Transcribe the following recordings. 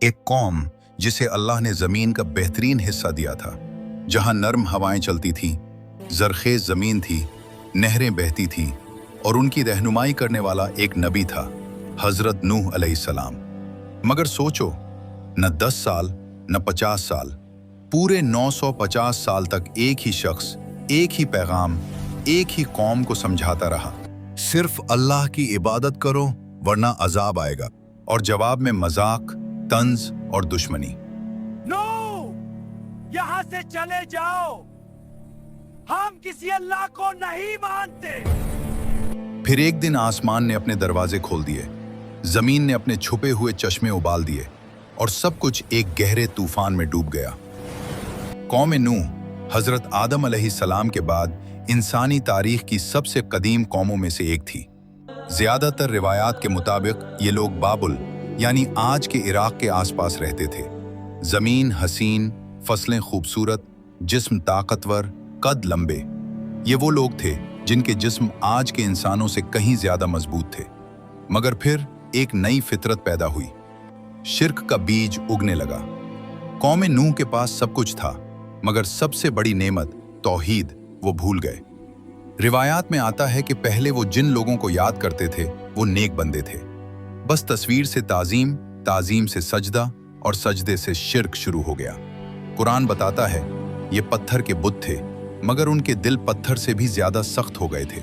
एक कौम जिसे अल्लाह ने ज़मीन का बेहतरीन हिस्सा दिया था, जहां नर्म हवाएं चलती थीं, ज़रख़ेज़ ज़मीन थी, नहरें बहती थीं और उनकी रहनुमाई करने वाला एक नबी था, हज़रत नूह अलैहिस्सलाम। मगर सोचो, न 10 साल न 50 साल, पूरे 950 साल तक एक ही शख्स, एक ही पैगाम, एक ही कौम को समझाता रहा, सिर्फ अल्लाह की इबादत करो वरना अजाब आएगा। और जवाब में मजाक, तंज और दुश्मनी। नो, यहाँ से चले जाओ, हम किसी अल्लाह को नहीं मानते। फिर एक दिन आसमान ने अपने दरवाजे खोल दिए, जमीन ने अपने छुपे हुए चश्मे उबाल दिए और सब कुछ एक गहरे तूफान में डूब गया। कौम नूह हजरत आदम अलैहिस्सलाम के बाद इंसानी तारीख की सबसे कदीम कौमों में से एक थी। ज्यादातर रिवायात के मुताबिक ये लोग बाबुल यानी आज के इराक के आसपास रहते थे। जमीन हसीन, फसलें खूबसूरत, जिस्म ताकतवर, कद लंबे। ये वो लोग थे जिनके जिस्म आज के इंसानों से कहीं ज्यादा मजबूत थे। मगर फिर एक नई फितरत पैदा हुई, शिर्क का बीज उगने लगा। कौम नूह के पास सब कुछ था, मगर सबसे बड़ी नेमत तौहीद वो भूल गए। रिवायात में आता है कि पहले वो जिन लोगों को याद करते थे वो नेक बंदे थे। बस तस्वीर से ताजीम, ताजीम से सजदा और सजदे से शिर्क शुरू हो गया। कुरान बताता है ये पत्थर के बुत थे, मगर उनके दिल पत्थर से भी ज्यादा सख्त हो गए थे।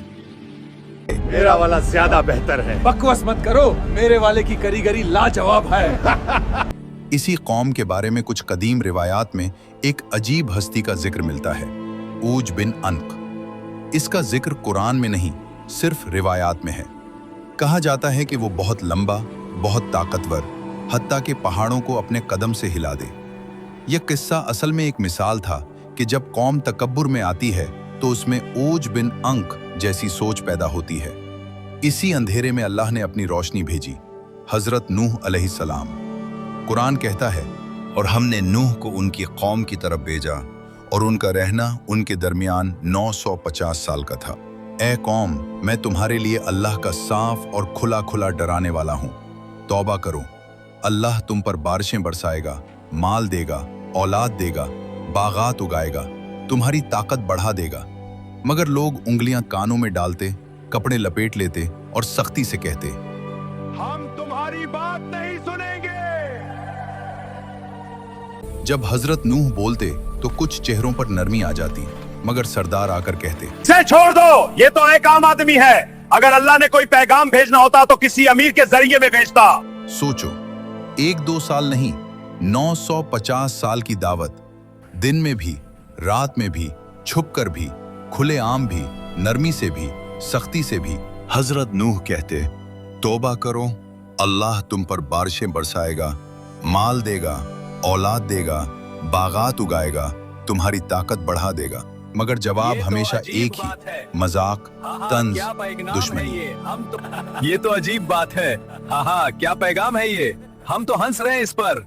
मेरा वाला ज्यादा बेहतर है। बकवास मत करो, मेरे वाले की कारीगरी लाजवाब है। इसी कौम के बारे में कुछ कदीम रिवायात में एक अजीब हस्ती का जिक्र मिलता है, ऊज बिन अनक। इसका जिक्र कुरान में नहीं, सिर्फ रिवायात में है। कहा जाता है कि वो बहुत लंबा, बहुत ताकतवर, हत्ता कि पहाड़ों को अपने कदम से हिला दे। यह किस्सा असल में एक मिसाल था कि जब कौम तकब्बुर में आती है तो उसमें ऊज बिन अंक जैसी सोच पैदा होती है। इसी अंधेरे में अल्लाह ने अपनी रोशनी भेजी, हजरत नूह अलैहिस्सलाम। कुरान कहता है, और हमने नूह को उनकी कौम की तरफ भेजा और उनका रहना उनके दरमियान 950 साल का था। ए कौम, मैं तुम्हारे लिए अल्लाह का साफ और खुला खुला डराने वाला हूँ। तौबा करो, अल्लाह तुम पर बारिशें बरसाएगा, माल देगा, औलाद देगा, बागात उगाएगा, तुम्हारी ताकत बढ़ा देगा। मगर लोग उंगलियां कानों में डालते, कपड़े लपेट लेते और सख्ती से कहते, हम तुम्हारी बात नहीं सुनेंगे। जब हजरत नूह बोलते तो कुछ चेहरों पर नरमी आ जाती, मगर सरदार आकर कहते, इसे छोड़ दो, ये तो एक आम आदमी है। अगर अल्लाह ने कोई पैगाम भेजना होता तो किसी अमीर के जरिए में भेजता। सोचो, 1-2 साल नहीं, 950 साल की दावत, दिन में भी, रात में भी, छुपकर भी, खुले आम भी, नरमी से भी, सख्ती से भी। हजरत नूह कहते, तौबा करो, अल्लाह तुम पर बारिशें बरसाएगा, माल देगा, औलाद देगा, बागात उगाएगा, तुम्हारी ताकत बढ़ा देगा। मगर जवाब हमेशा एक ही, मजाक, तंज, दुश्मनी। ये तो अजीब बात है। हाँ, क्या पैगाम है ये? हम तो हंस रहे हैं इस पर।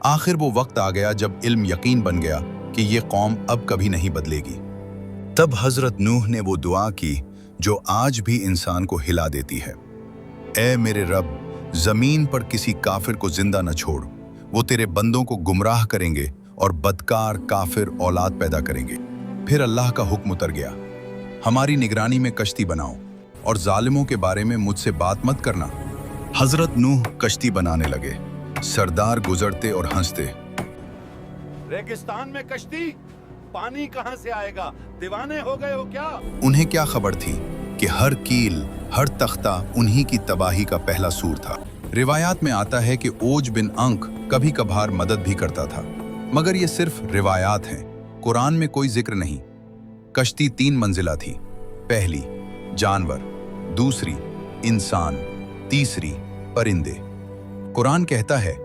आखिर वो वक्त आ गया जब इल्म यकीन बन गया कि ये कौम अब कभी नहीं बदलेगी। तब हजरत नूह ने वो दुआ की जो आज भी इंसान को हिला देती है, ए मेरे रब, जमीन पर किसी काफिर को जिंदा न छोड़। वो तेरे बंदों को गुमराह करेंगे और बदकार काफिर औलाद पैदा करेंगे। फिर अल्लाह का हुक्म उतर गया, हमारी निगरानी में कश्ती बनाओ और जालिमों के बारे में मुझसे बात मत करना। हजरत नूह कश्ती बनाने लगे। सरदार गुजरते और हंसते, रेगिस्तान में कश्ती, पानी कहां से आएगा? दीवाने हो गए हो क्या? उन्हें क्या खबर थी कि हर कील, हर तख्ता उन्हीं की तबाही का पहला सूर था। रिवायात में आता है कि ओज बिन अंक कभी कभार मदद भी करता था, मगर ये सिर्फ रिवायात हैं, कुरान में कोई जिक्र नहीं। कश्ती 3 मंजिला थी, पहली जानवर, दूसरी इंसान, तीसरी परिंदे। कुरान कहता है,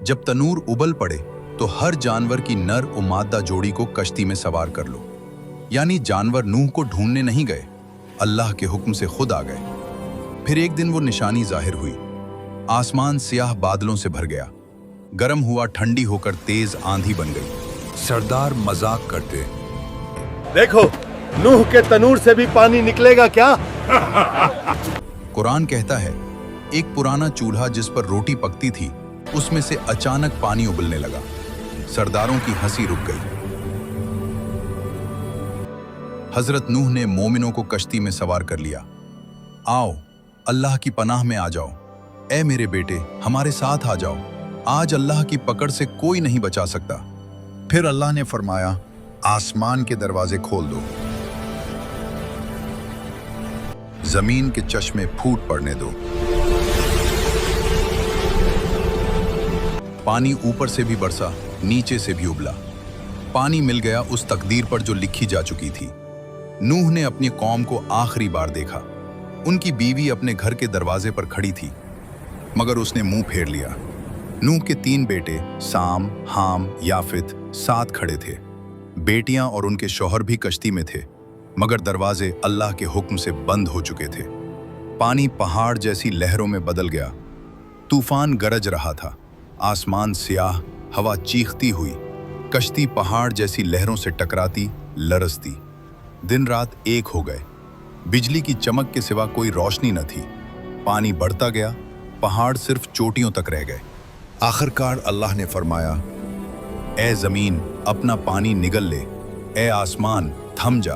जब तनूर उबल पड़े तो हर जानवर की नर और मादा जोड़ी को कश्ती में सवार कर लो। यानी जानवर नूह को ढूंढने नहीं गए, अल्लाह के हुक्म से खुद आ गए। फिर एक दिन वो निशानी जाहिर हुई, आसमान सियाह बादलों से भर गया, गर्म हुआ ठंडी होकर तेज आंधी बन गई। सरदार मजाक करते, देखो, नूह के तनूर से भी पानी निकलेगा क्या? कुरान कहता है, एक पुराना चूल्हा जिस पर रोटी पकती थी उसमें से अचानक पानी उबलने लगा। सरदारों की हंसी रुक गई। हजरत नूह ने मोमिनों को कश्ती में सवार कर लिया। आओ, अल्लाह की पनाह में आ जाओ। ए मेरे बेटे, हमारे साथ आ जाओ। आज अल्लाह की पकड़ से कोई नहीं बचा सकता। फिर अल्लाह ने फरमाया, आसमान के दरवाजे खोल दो, जमीन के चश्मे फूट पड़ने दो। पानी ऊपर से भी बरसा, नीचे से भी उबला। पानी मिल गया उस तकदीर पर जो लिखी जा चुकी थी। नूह ने अपनी कौम को आखिरी बार देखा। उनकी बीवी अपने घर के दरवाजे पर खड़ी थी, मगर उसने मुंह फेर लिया। नूह के 3 बेटे साम, हाम, याफित साथ खड़े थे। बेटियां और उनके शौहर भी कश्ती में थे, मगर दरवाजे अल्लाह के हुक्म से बंद हो चुके थे। पानी पहाड़ जैसी लहरों में बदल गया। तूफान गरज रहा था, आसमान स्याह, हवा चीखती हुई। कश्ती पहाड़ जैसी लहरों से टकराती, लरसती। दिन रात एक हो गए। बिजली की चमक के सिवा कोई रोशनी न थी। पानी बढ़ता गया, पहाड़ सिर्फ चोटियों तक रह गए। आखिरकार अल्लाह ने फरमाया, ए जमीन अपना पानी निगल ले, ए आसमान थम जा।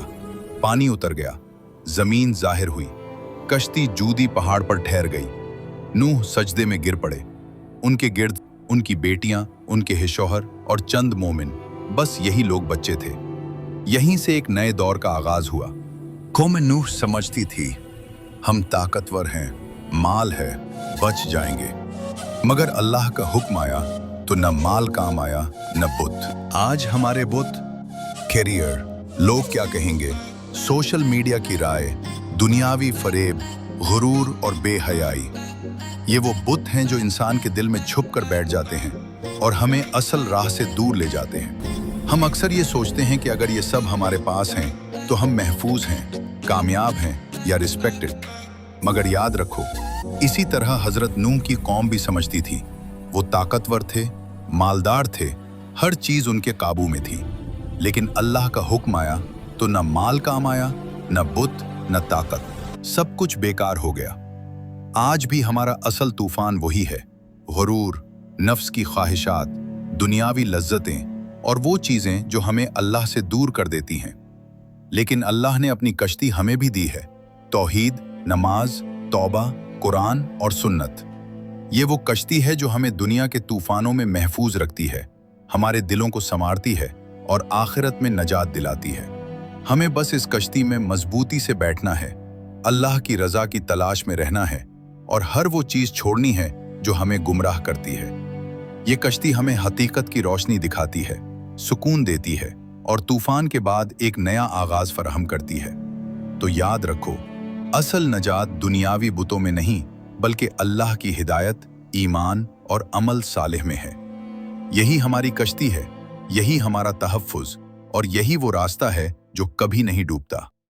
पानी उतर गया, जमीन जाहिर हुई। कश्ती जूदी पहाड़ पर ठहर गई। नूह सजदे में गिर पड़े। उनके गिर्द उनकी बेटियां, उनके शौहर और चंद मोमिन, बस यही लोग बच्चे थे। यहीं से एक नए दौर का आगाज हुआ। कौम नूह समझती थी, हम ताकतवर हैं, माल है, बच जाएंगे। मगर अल्लाह का हुक्म आया तो न माल काम आया न बुत। आज हमारे बुत, कैरियर, लोग क्या कहेंगे, सोशल मीडिया की राय, दुनियावी फरेब, गुरूर और बेहयाई, ये वो बुत हैं जो इंसान के दिल में छुप कर बैठ जाते हैं और हमें असल राह से दूर ले जाते हैं। हम अक्सर ये सोचते हैं कि अगर ये सब हमारे पास हैं तो हम महफूज हैं, कामयाब हैं या रिस्पेक्टेड। मगर याद रखो, इसी तरह हजरत नूह की कौम भी समझती थी। वो ताकतवर थे, मालदार थे, हर चीज उनके काबू में थी। लेकिन अल्लाह का हुक्म आया तो न माल काम आया, न बुत, न ताकत, सब कुछ बेकार हो गया। आज भी हमारा असल तूफान वही है, गुरूर, नफ्स की ख्वाहिशात, दुनियावी लज्जतें और वो चीजें जो हमें अल्लाह से दूर कर देती हैं। लेकिन अल्लाह ने अपनी कश्ती हमें भी दी है, तौहीद, नमाज, तौबा, कुरान और सुन्नत। ये वो कश्ती है जो हमें दुनिया के तूफानों में महफूज रखती है, हमारे दिलों को संवारती है और आखिरत में नजात दिलाती है। हमें बस इस कश्ती में मजबूती से बैठना है, अल्लाह की रजा की तलाश में रहना है और हर वो चीज छोड़नी है जो हमें गुमराह करती है। ये कश्ती हमें हकीकत की रोशनी दिखाती है, सुकून देती है और तूफान के बाद एक नया आगाज फराहम करती है। तो याद रखो, असल नजात दुनियावी बुतों में नहीं, बल्कि अल्लाह की हिदायत, ईमान और अमल सालिह में है। यही हमारी कश्ती है, यही हमारा तहफ़्फ़ुज़ और यही वो रास्ता है जो कभी नहीं डूबता।